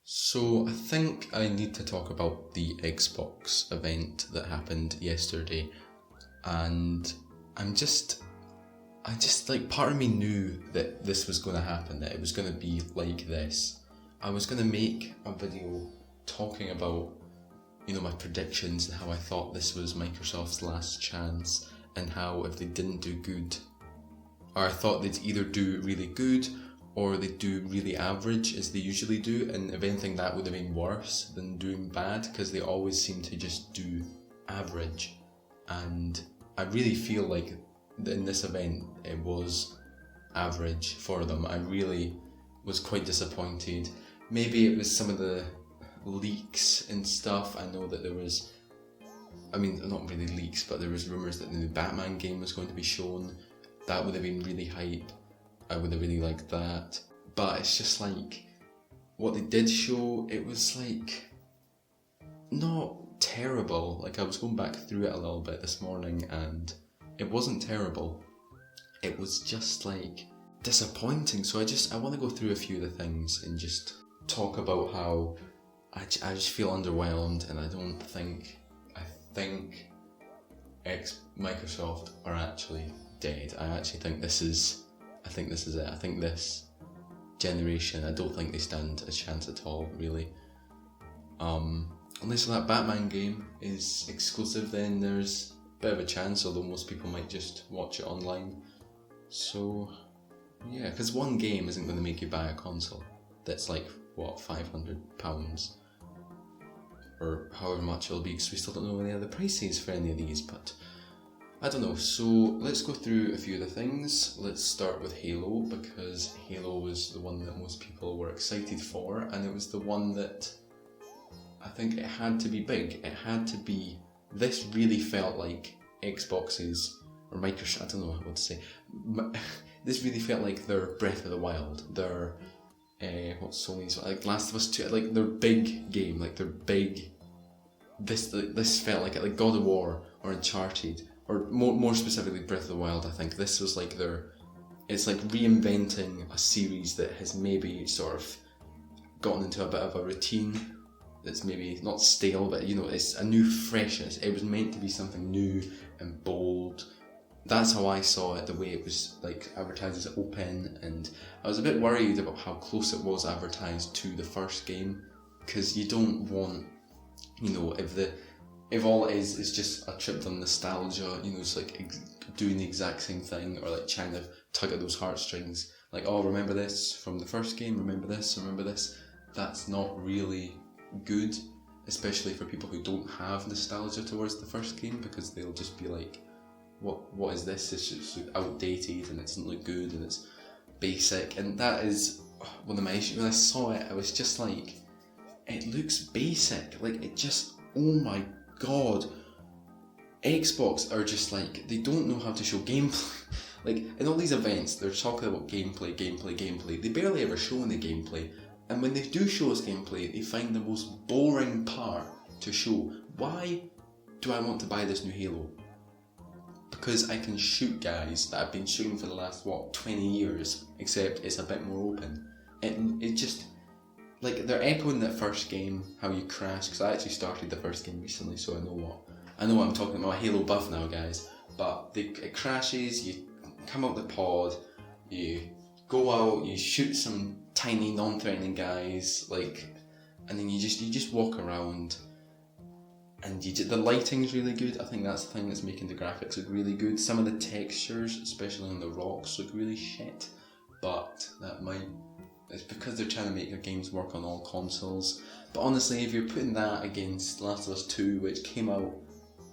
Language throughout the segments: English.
So I think I need to talk about the Xbox event that happened yesterday, and I just like part of me knew that this was going to happen, that it was going to be like this. I was going to make a video talking about, my predictions and how I thought this was Microsoft's last chance, and how if they didn't do good, or I thought they'd either do really good or they do really average as they usually do, and if anything that would have been worse than doing bad, because they always seem to just do average. And I really feel like in this event it was average for them. I really was quite disappointed. Maybe it was some of the leaks and stuff. I know that there was, not really leaks, but there was rumours that the new Batman game was going to be shown. That would have been really hype. I would have really liked that. But it's just like, what they did show, it was like, not terrible. Like, I was going back through it a little bit this morning and it wasn't terrible. It was just like disappointing. So I want to go through a few of the things and just talk about how I just feel underwhelmed, and I think Microsoft are actually dead. I think this is it. I think this generation, I don't think they stand a chance at all, really. Unless that Batman game is exclusive, then there's a bit of a chance, although most people might just watch it online. So, yeah, because one game isn't going to make you buy a console that's like, £500? Or however much it'll be, because we still don't know any of the prices for any of these, but I don't know. So let's go through a few of the things. Let's start with Halo, because Halo was the one that most people were excited for, and it was the one that I think it had to be big. It had to be. This really felt like Xbox's, or Microsoft, I don't know what to say. This really felt like their Breath of the Wild, their what's Sony's, like Last of Us 2, like their big game, like their big. This felt like God of War or Uncharted. Or more specifically, Breath of the Wild. I think this was like it's like reinventing a series that has maybe sort of gotten into a bit of a routine that's maybe not stale, but it's a new freshness. It was meant to be something new and bold. That's how I saw it, the way it was like advertised as open, and I was a bit worried about how close it was advertised to the first game, because you don't want, if all it is just a trip down nostalgia, it's like doing the exact same thing, or like trying to tug at those heartstrings, like, oh, remember this from the first game, remember this. That's not really good, especially for people who don't have nostalgia towards the first game, because they'll just be like, what is this? It's just outdated and it doesn't look good and it's basic. And that is one of my issues. When I saw it, I was just like, it looks basic. Like, it just, oh my god, Xbox are just like, they don't know how to show gameplay. Like, in all these events, they're talking about gameplay. They barely ever show any gameplay. And when they do show us gameplay, they find the most boring part to show. Why do I want to buy this new Halo? Because I can shoot guys that I've been shooting for the last, 20 years, except it's a bit more open. It just, like, they're echoing that first game, how you crash, because I actually started the first game recently, so I know what I'm talking about. I'm a Halo buff now, guys. But it crashes, you come out the pod, you go out, you shoot some tiny non-threatening guys, like, and then you just walk around, and the lighting's really good. I think that's the thing that's making the graphics look really good. Some of the textures, especially on the rocks, look really shit, but it's because they're trying to make their games work on all consoles. But honestly, if you're putting that against Last of Us 2, which came out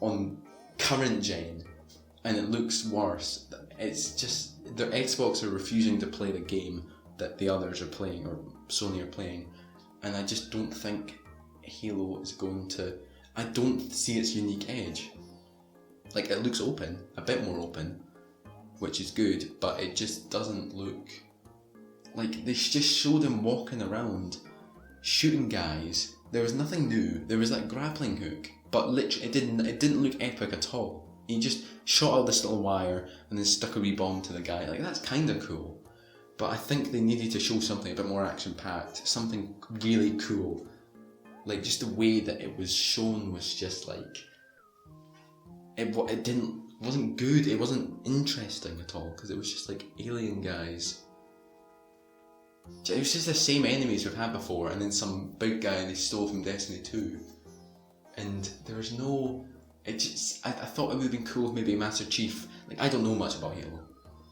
on current gen, and it looks worse, it's just, their Xbox are refusing to play the game that the others are playing, or Sony are playing, and I just don't think Halo is going to, I don't see its unique edge. Like, it looks open, a bit more open, which is good, but it just doesn't look, like, they just showed him walking around, shooting guys. There was nothing new. There was that grappling hook, but literally it didn't look epic at all. He just shot out this little wire and then stuck a wee bomb to the guy. Like, that's kind of cool. but I think they needed to show something a bit more action-packed, something really cool. Like, just the way that it was shown was just like, it wasn't good, it wasn't interesting at all, because it was just like alien guys. It was just the same enemies we've had before, and then some big guy they stole from Destiny 2. And there was no... I thought it would have been cool if maybe Master Chief... Like, I don't know much about Halo,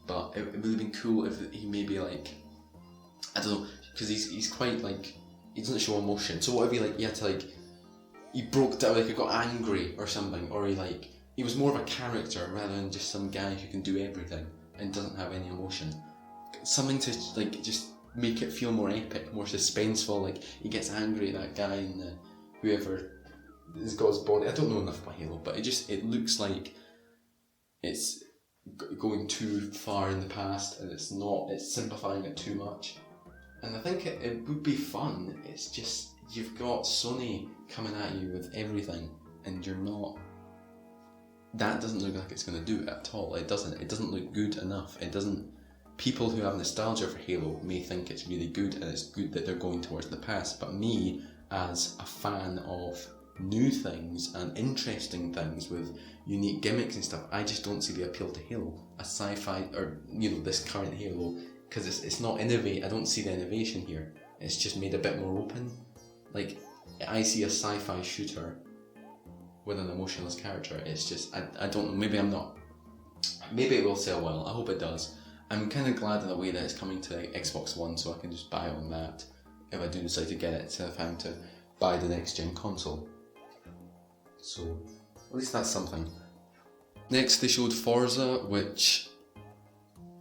but it would have been cool if he maybe like... I don't know, because he's quite like... He doesn't show emotion, so what if he like... He had to like... He broke down, like he got angry or something, or he was more of a character rather than just some guy who can do everything and doesn't have any emotion. Something to like just make it feel more epic, more suspenseful. Like he gets angry at that guy and whoever has got his body. I don't know enough about Halo, but it looks like it's going too far in the past, and it's simplifying it too much. And I think it would be fun. It's just you've got Sony coming at you with everything, and you're not. That doesn't look like it's going to do it at all. It doesn't look good enough. It doesn't. People who have nostalgia for Halo may think it's really good, and it's good that they're going towards the past. But me, as a fan of new things and interesting things with unique gimmicks and stuff, I just don't see the appeal to Halo, a sci-fi, or this current Halo, because it's not innovate. I don't see the innovation here. It's just made a bit more open. Like, I see a sci-fi shooter with an emotionless character. It's just, I don't know, maybe I'm not. Maybe it will sell well, I hope it does. I'm kind of glad in a way that it's coming to Xbox One, so I can just buy on that if I do decide to get it, instead of having to buy the next gen console. So, at least that's something. Next they showed Forza, which...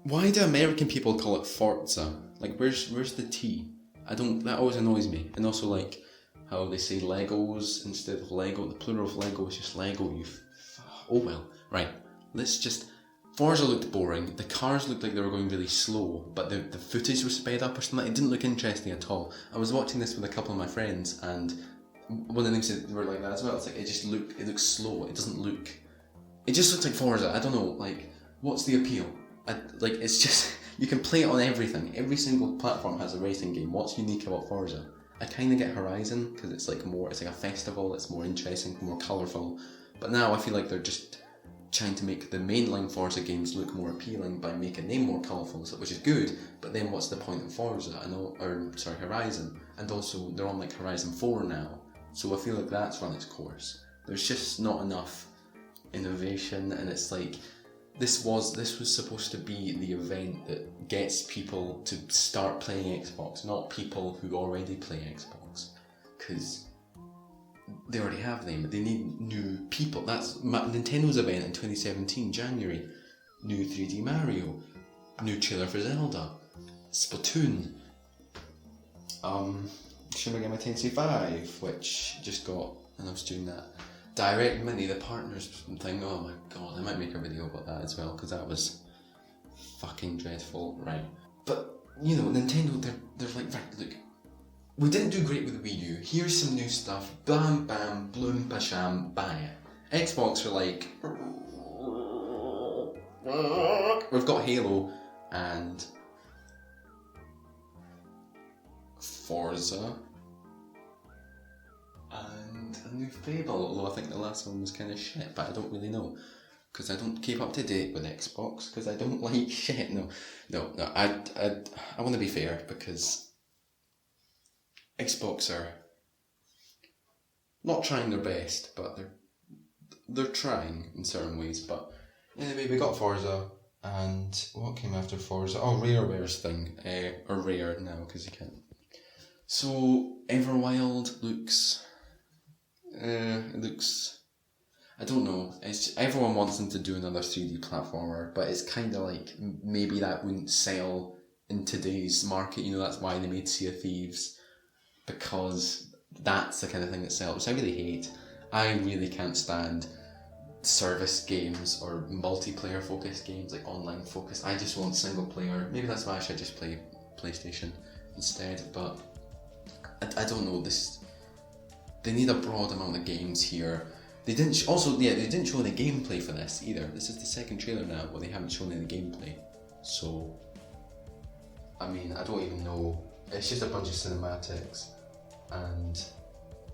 Why do American people call it Forza? Like, where's the T? That always annoys me. And also like, how they say Legos instead of Lego. The plural of Lego is just Lego, oh well. Right, Forza looked boring. The cars looked like they were going really slow, but the footage was sped up or something. It didn't look interesting at all. I was watching this with a couple of my friends, and one of them said they were like that as well. It's like, it looks slow. It just looks like Forza. I don't know, like, what's the appeal? It's just, you can play it on everything. Every single platform has a racing game. What's unique about Forza? I kind of get Horizon, because it's like a festival, it's more interesting, more colourful. But now I feel like they're just trying to make the mainline Forza games look more appealing by making them more colourful, which is good, but then what's the point of Forza? Horizon. And also, they're on like Horizon 4 now, so I feel like that's run its course. There's just not enough innovation, and it's like, this was supposed to be the event that gets people to start playing Xbox, not people who already play Xbox, because they already have them. They need new people. That's Nintendo's event in 2017, January. New 3D Mario, new trailer for Zelda, Splatoon, Shin Megami Tensei 5, which just got, and I was doing that Direct Mini, the partners thing. Oh my god, I might make a video about that as well, because that was fucking dreadful, right? But Nintendo, they're like, right, look, we didn't do great with the Wii U. Here's some new stuff. Bam, bam, bloom, basham, buy it. Xbox were like, we've got Halo and Forza and a new Fable, although I think the last one was kind of shit, but I don't really know, because I don't keep up to date with Xbox, because I don't like shit. No, I want to be fair, because Xbox are not trying their best, but they're trying in certain ways. But anyway, we got Forza, and what came after Forza? Oh, Rareware's thing, or Rare now, because you can't. So Everwild looks, I don't know. Everyone wants them to do another 3D platformer, but it's kind of like, maybe that wouldn't sell in today's market. That's why they made Sea of Thieves, because that's the kind of thing that sells, which I really hate. I really can't stand service games or multiplayer focused games, like online focused. I just want single player. Maybe that's why I should just play PlayStation instead, but I don't know. They need a broad amount of games here. They didn't show any gameplay for this either. This is the second trailer now where they haven't shown any gameplay. So I mean, I don't even know. It's just a bunch of cinematics, and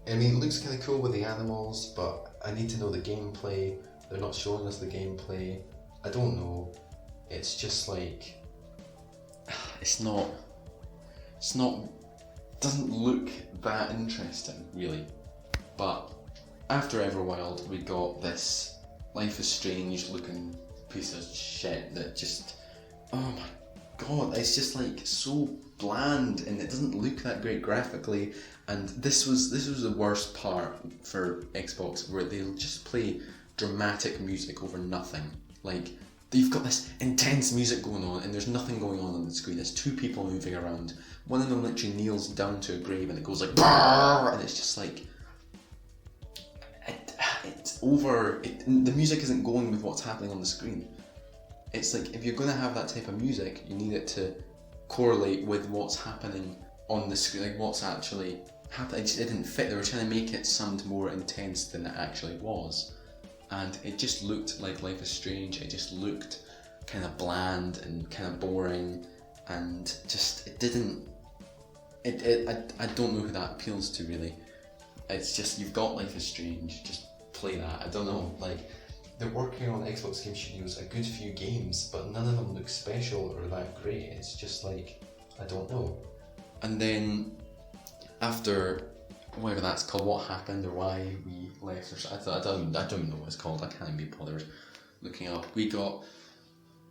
I mean, it looks kind of cool with the animals, but I need to know the gameplay. They're not showing us the gameplay. I don't know. It's just like, it's not, doesn't look that interesting, really. But after Everwild, we got this Life is Strange looking piece of shit that just, oh my god, it's just like so bland, and it doesn't look that great graphically. And this was the worst part for Xbox, where they'll just play dramatic music over nothing. Like, you've got this intense music going on and there's nothing going on the screen. It's two people moving around. One of them literally kneels down to a grave and it goes like brrr, and it's just like, it's over. The music isn't going with what's happening on the screen. It's like, if you're going to have that type of music, you need it to correlate with what's happening on the screen, like what's actually happening. It didn't fit. They were trying to make it sound more intense than it actually was. And it just looked like Life is Strange. It just looked kind of bland and kind of boring, and just, it didn't, I don't know who that appeals to, really. It's just, you've got Life is Strange, just play that. I don't know, like, they're working on Xbox Game Studios a good few games, but none of them look special or that great. It's just like, I don't know. And then after whatever that's called, what happened or why we left, or I don't even know what it's called. I can't even be bothered looking up. We got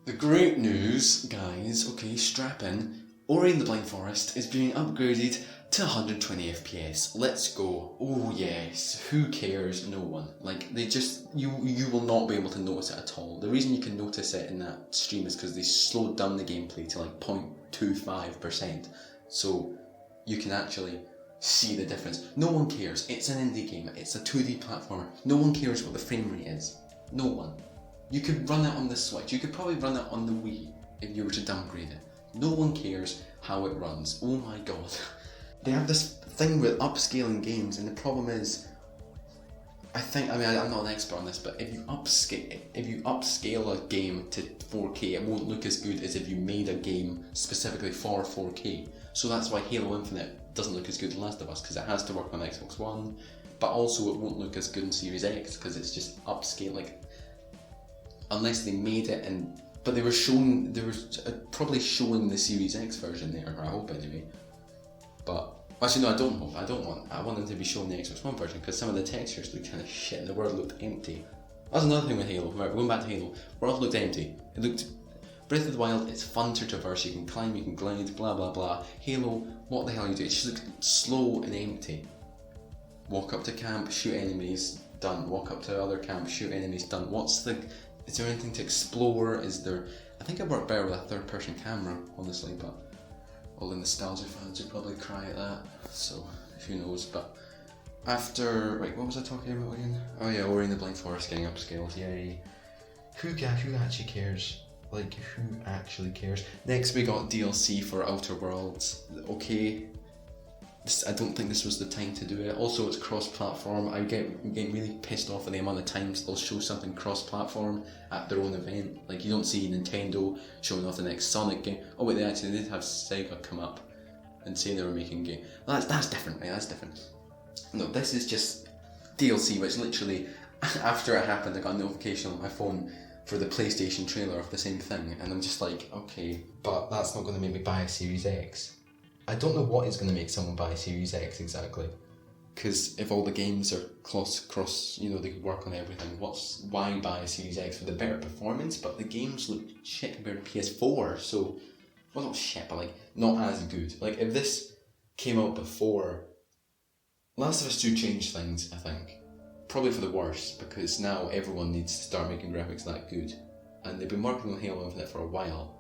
the great news, guys. Okay, strap in. Ori and the Blind Forest is being upgraded to 120 FPS. Let's go. Oh yes. Who cares? No one. Like, they just, you will not be able to notice it at all. The reason you can notice it in that stream is because they slowed down the gameplay to like 0.25%. So you can actually see the difference. No one cares. It's an indie game. It's a 2D platformer. No one cares what the frame rate is. No one. You could run it on the Switch. You could probably run it on the Wii if you were to downgrade it. No one cares how it runs. Oh my god. They have this thing with upscaling games, and the problem is, I'm not an expert on this, but if you upscale a game to 4K, it won't look as good as if you made a game specifically for 4K. So that's why Halo Infinite doesn't look as good as Last of Us, because it has to work on Xbox One, but also it won't look as good in Series X because it's just upscale, like, unless they made it but they were probably showing the Series X version there, or I hope anyway. But actually no, I want them to be showing the Xbox One version, because some of the textures look kind of shit and the world looked empty. That's another thing with Halo. Right, going back to Halo, world looked empty. It looked, Breath of the Wild, it's fun to traverse, you can climb, you can glide, blah blah blah. Halo, what the hell are you doing? It just looked slow and empty. Walk up to camp, shoot enemies, done. Walk up to other camp, shoot enemies, done. Is there anything to explore? I think it worked better with a third person camera, honestly, but all the nostalgia fans would probably cry at that, so who knows. But after, what was I talking about again? Oh yeah, Ori and the Blind Forest getting upscaled, yay. Who actually cares? Like, who actually cares? Next we got DLC for Outer Worlds. Okay, I don't think this was the time to do it. Also, it's cross-platform. I get really pissed off at the amount of times they'll show something cross-platform at their own event. Like, you don't see Nintendo showing off the next Sonic game. Oh wait, they did have Sega come up and say they were making a game. Well, that's different, right? That's different. No, this is just DLC, which literally, after it happened, I got a notification on my phone for the PlayStation trailer of the same thing, and I'm just like, okay, but that's not going to make me buy a Series X. I don't know what is going to make someone buy Series X exactly, because if all the games are cross, they could work on everything. Why buy a Series X for the better performance? But the games look shit compared to PS4. So, well, not shit, but like not as good. Like, if this came out before, Last of Us 2 changed things. I think probably for the worse, because now everyone needs to start making graphics that good, and they've been working on Halo Infinite for a while.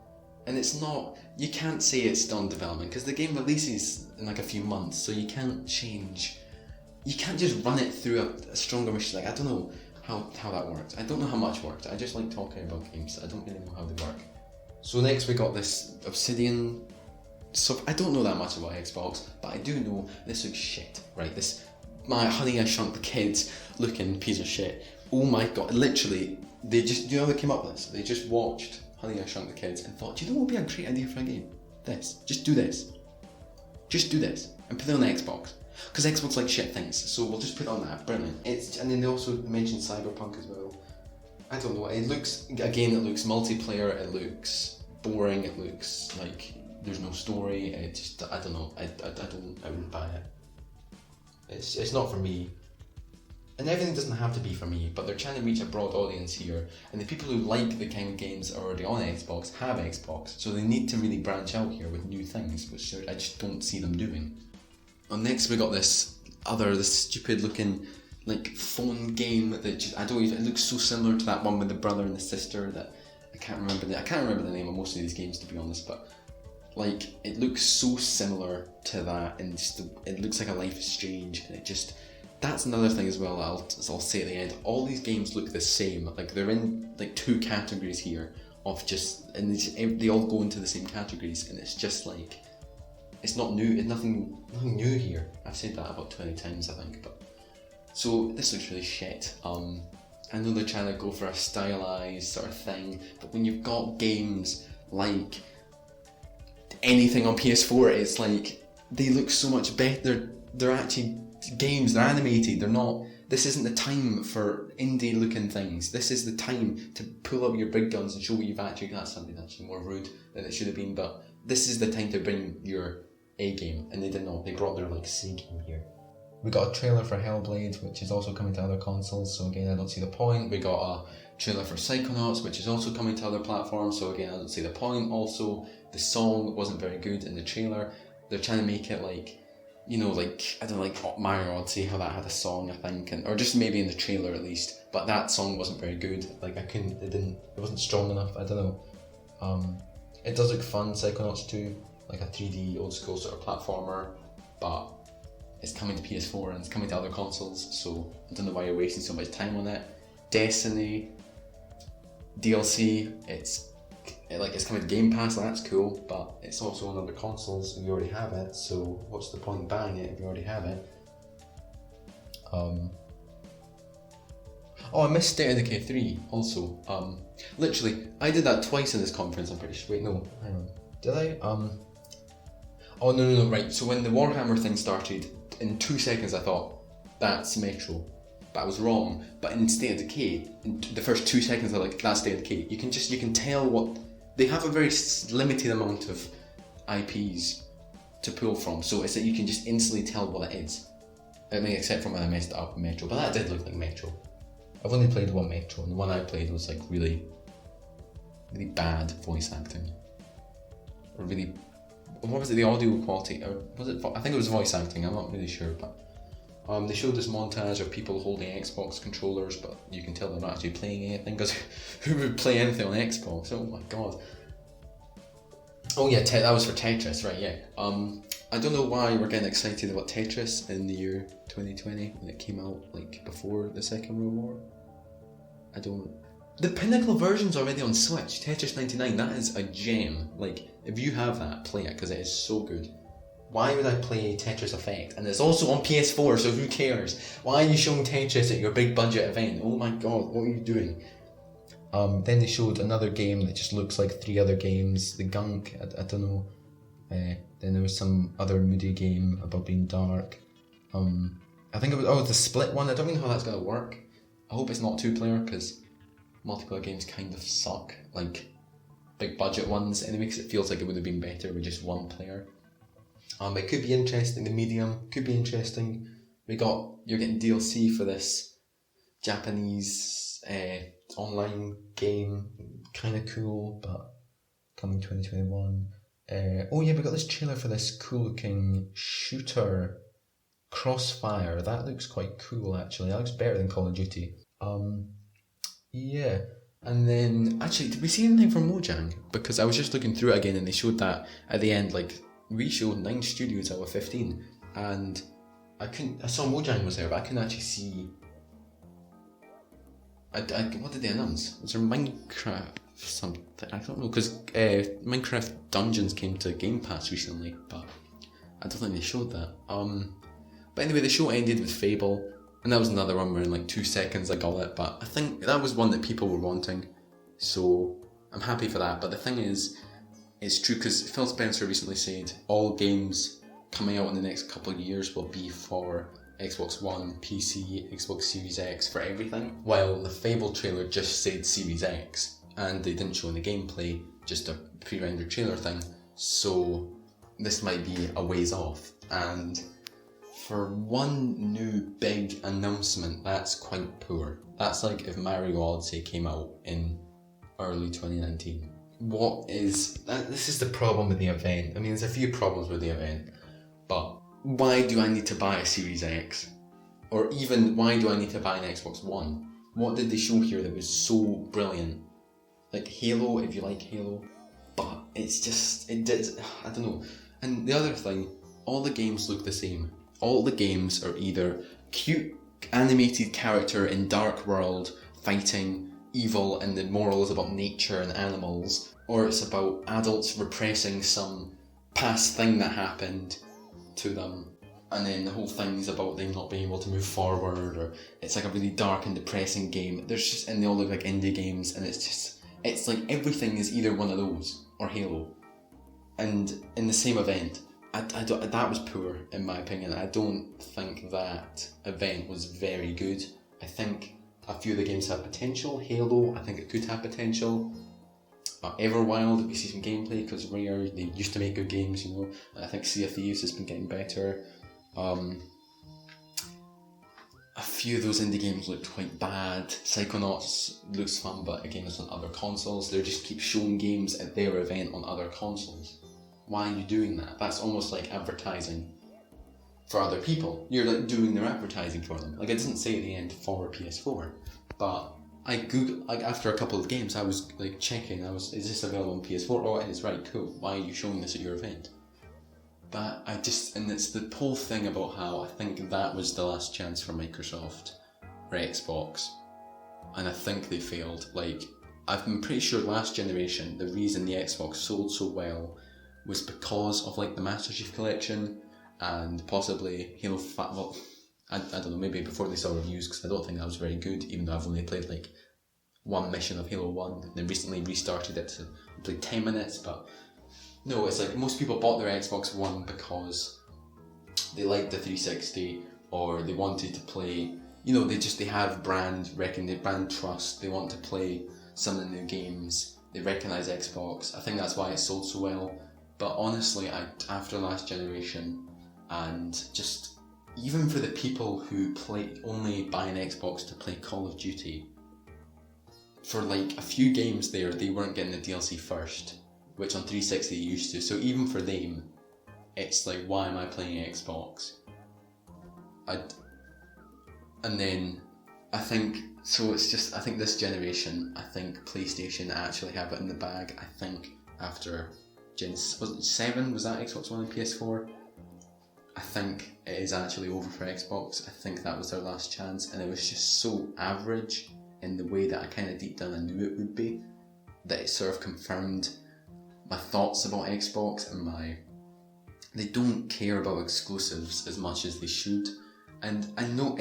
And it's not, you can't say it's still in development, because the game releases in like a few months, so you can't just run it through a stronger machine. Like, I don't know how that worked. I don't know how much worked. I just like talking about games. I don't really know how they work. So next we got this Obsidian stuff. I don't know that much about Xbox, but I do know this looks shit, right? This, my Honey I Shrunk the Kids looking piece of shit. Oh my god, literally, they just, they came up with this? They just watched Honey I Shrunk the Kids and thought, do you know what would be a great idea for a game? this. Just do this. Just do this. And put it on the Xbox. Because Xbox like shit things, so we'll just put it on that. Brilliant. And then they also mentioned Cyberpunk as well. I don't know, it looks multiplayer, it looks boring, it looks like there's no story, I don't know, I wouldn't buy it. It's not for me. And everything doesn't have to be for me, but they're trying to reach a broad audience here, and the people who like the kind of games that are already on Xbox have Xbox, so they need to really branch out here with new things, which I just don't see them doing. And next we got this stupid looking like phone game that it looks so similar to that one with the brother and the sister that I can't remember the name of most of these games, to be honest, but like it looks so similar to that, and it looks like a Life is Strange, and that's another thing as well. I'll say at the end, all these games look the same. Like they're in like two categories here and they all go into the same categories, and it's just like it's not new. It's nothing new here. I've said that about 20 times, I think. But so this looks really shit. I know they're trying to go for a stylized sort of thing, but when you've got games like anything on PS4, it's like they look so much better. They're actually games, they're animated, they're not. This isn't the time for indie looking things. This is the time to pull up your big guns and show what you've actually got. Something actually more rude than it should have been, but this is the time to bring your A game, and they did not. They brought their like C game here. We got a trailer for Hellblade, which is also coming to other consoles, so again I don't see the point. We got a trailer for Psychonauts, which is also coming to other platforms, so again I don't see the point. Also, the song wasn't very good in the trailer. They're trying to make it like, you know, like, I don't know, like Mario Odyssey, how that had a song, I think, or just maybe in the trailer at least, but that song wasn't very good. Like, it wasn't strong enough, I don't know. It does look fun, Psychonauts 2, like a 3D old school sort of platformer, but it's coming to PS4 and it's coming to other consoles, so I don't know why you're wasting so much time on it. Destiny DLC, it's coming to Game Pass, that's cool, but it's also on other consoles and you already have it, so what's the point in buying it if you already have it? I missed State of Decay 3 also. Literally, I did that twice in this conference, I'm pretty sure. Wait, no, hang on. Did I? Oh, no, right. So when the Warhammer thing started, in 2 seconds I thought, that's Metro. But I was wrong. But in State of Decay, in the first 2 seconds I like, that's State of Decay. You can tell what... They have a very limited amount of IPs to pull from, so it's that you can just instantly tell what it is. I mean, except for when I messed it up with Metro, but that did look like Metro. I've only played one Metro, and the one I played was like really, really bad voice acting. Or really, what was it, the audio quality? Or was it? I think it was voice acting, I'm not really sure, but they showed this montage of people holding Xbox controllers, but you can tell they're not actually playing anything, because who would play anything on Xbox? Oh my god. Oh yeah, that was for Tetris, right, yeah. I don't know why we're getting excited about Tetris in the year 2020 when it came out, like, before the Second World War. I don't... The pinnacle version's already on Switch, Tetris 99, that is a gem. Like, if you have that, play it, because it is so good. Why would I play Tetris Effect? And it's also on PS4, so who cares? Why are you showing Tetris at your big budget event? Oh my god, what are you doing? Then they showed another game that just looks like 3 other games. The Gunk, I don't know. Then there was some other moody game about being dark. I think it was the Split one. I don't know how that's going to work. I hope it's not 2-player, because multiplayer games kind of suck. Like, big budget ones, anyway, because it feels like it would have been better with just 1 player. It could be interesting. The Medium could be interesting. You're getting DLC for this Japanese online game, kind of cool, but coming 2021. We got this trailer for this cool looking shooter, Crossfire. That looks quite cool, actually. That looks better than Call of Duty. And then, actually, did we see anything from Mojang? Because I was just looking through it again, and they showed that at the end, like, we showed 9 studios out of 15, and I saw Mojang was there, but I couldn't actually see. What did they announce? Was there Minecraft something? I don't know, because Minecraft Dungeons came to Game Pass recently, but I don't think they showed that. But anyway, the show ended with Fable, and that was another one where in like 2 seconds I got it, but I think that was one that people were wanting, so I'm happy for that. But the thing is, it's true because Phil Spencer recently said all games coming out in the next couple of years will be for Xbox One, PC, Xbox Series X, for everything. While the Fable trailer just said Series X, and they didn't show any gameplay, just a pre-rendered trailer thing, so this might be a ways off. And for one new big announcement, that's quite poor. That's like if Mario Odyssey came out in early 2019. This is the problem with the event. I mean, there's a few problems with the event, but why do I need to buy a Series X? Or even, why do I need to buy an Xbox One? What did they show here that was so brilliant? Like Halo, if you like Halo, but it's just, I don't know. And the other thing, all the games look the same. All the games are either cute animated character in dark world fighting evil and the moral is about nature and animals, or it's about adults repressing some past thing that happened to them, and then the whole thing's about them not being able to move forward, or it's like a really dark and depressing game. And they all look like indie games, and it's like everything is either one of those or Halo. And in the same event, that was poor in my opinion. I don't think that event was very good. I think a few of the games have potential. Halo, I think it could have potential. Everwild, we see some gameplay because Rare, they used to make good games, you know. I think Sea of Thieves has been getting better. A few of those indie games looked quite bad. Psychonauts looks fun, but again, it's on other consoles. They just keep showing games at their event on other consoles. Why are you doing that? That's almost like advertising for other people. You're like doing their advertising for them. Like, it doesn't say at the end for PS4, but I googled, like, after a couple of games, I was like checking. Is this available on PS4? Oh, it is. Right, cool. Why are you showing this at your event? But and it's the whole thing about how I think that was the last chance for Microsoft or Xbox, and I think they failed. Like, I'm pretty sure last generation, the reason the Xbox sold so well was because of like the Master Chief Collection and possibly Halo 5. Well, I don't know, maybe before they saw reviews, because I don't think that was very good, even though I've only played like one mission of Halo 1, then recently restarted it to play 10 minutes, but no, it's like most people bought their Xbox One because they liked the 360, or they wanted to play, you know, they have brand trust, they want to play some of the new games, they recognise Xbox. I think that's why it sold so well. But honestly, after last generation, and just even for the people who only buy an Xbox to play Call of Duty, for like a few games there, they weren't getting the DLC first, which on 360 you used to. So even for them, it's like, why am I playing Xbox? And then I think this generation, I think PlayStation actually have it in the bag. I think after was it 7? Was that Xbox One and PS4? I think it is actually over for Xbox. I think that was their last chance, and it was just so average in the way that I kind of deep down I knew it would be, that it sort of confirmed my thoughts about Xbox and they don't care about exclusives as much as they should. And I know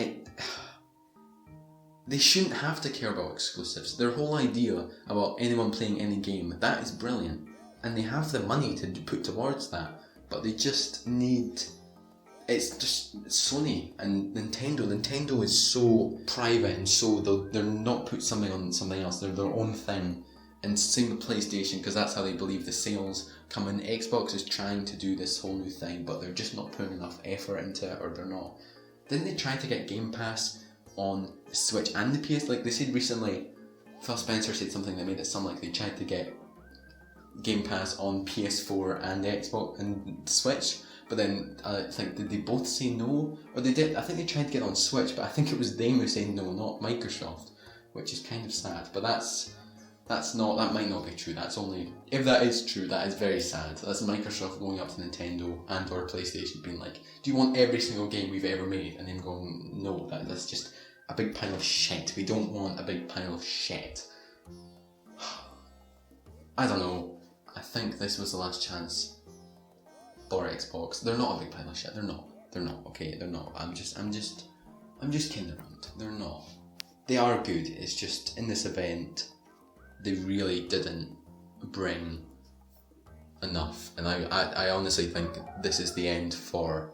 they shouldn't have to care about exclusives. Their whole idea about anyone playing any game, that is brilliant. And they have the money to put towards that, but they just need... It's just Sony and Nintendo. Nintendo is so private, and so they're not put something on something else. They're their own thing. And same with PlayStation, because that's how they believe the sales come in. Xbox is trying to do this whole new thing, but they're just not putting enough effort into it, or they're not. Didn't they try to get Game Pass on the Switch and the PS? Like they said recently, Phil Spencer said something that made it sound like they tried to get Game Pass on PS4 and the Xbox and Switch, but then I think, did they both say no? Or they did, I think they tried to get on Switch, but I think it was them who said no, not Microsoft, which is kind of sad. But that might not be true. That's only, if that is true, that is very sad. That's Microsoft going up to Nintendo and or PlayStation being like, do you want every single game we've ever made? And then going, no, that's just a big pile of shit. We don't want a big pile of shit. I don't know. I think this was the last chance for Xbox. They're not a big pile of shit. They're not. Okay, they're not. I'm just kidding around. They're not. They are good. It's just in this event, they really didn't bring enough. And I honestly think this is the end for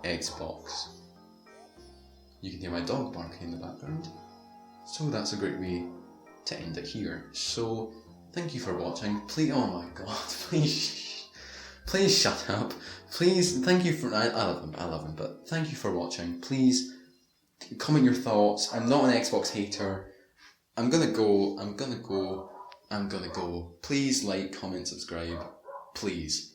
Xbox. You can hear my dog barking in the background. So that's a great way to end it here. So thank you for watching. Please, oh my god, please shut up. Please, thank you for, I love him, but thank you for watching. Please comment your thoughts. I'm not an Xbox hater. I'm gonna go. Please like, comment, subscribe. Please.